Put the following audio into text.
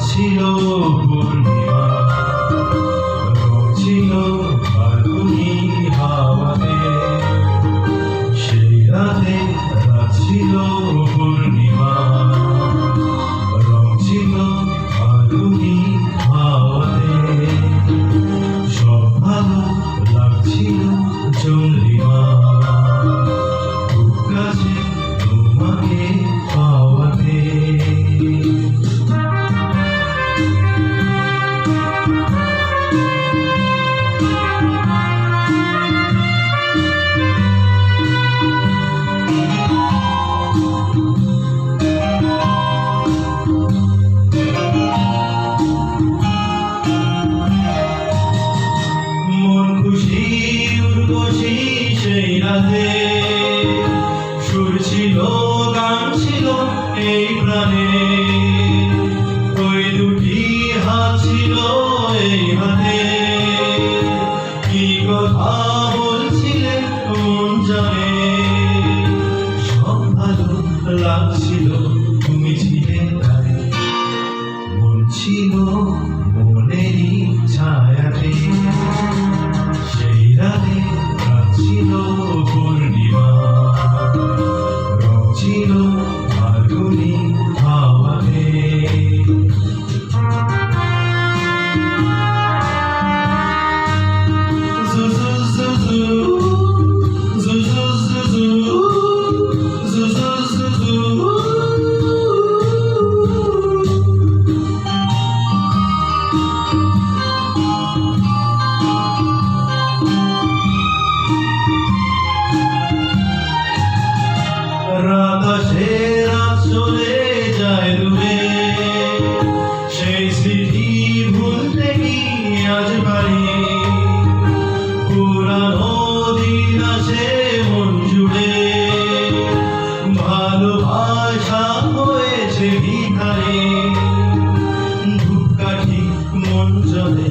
ছিল পূর্ণিমা, ছিল ফাল্গুনি হাওয়াতে। সেই রাতে রাত ছিল পূর্ণিমা, রং ছিল ফাল্গুনি হাওয়াতে। সব ভালো লাগছিল চন্দ্রিমা, খুব কাছে তোমাকে পাওয়াতে। সেই রাতে সুর ছিল, গান ছিল এই প্রাণে। ওই দুটি হাত ছিল এই হাতে, কি কথা বলছিলেন মন জানে। সব ভালো লাগছিল, তুমি ছিলে তাই। মন ছিল মনেরই ছায়াতে। সেই রাতে ছিল পূর্ণিমা, রং ছিল ফাল্গুনি হাওয়াতে। চলে যায় দূরে, সেই স্মৃতি ভুলতে কি আজ পারি। পুরানো দিন আসে মন জুড়ে, ভালোবাসা হয়েছে ভিখারি। ধূপকাঠি মন জলে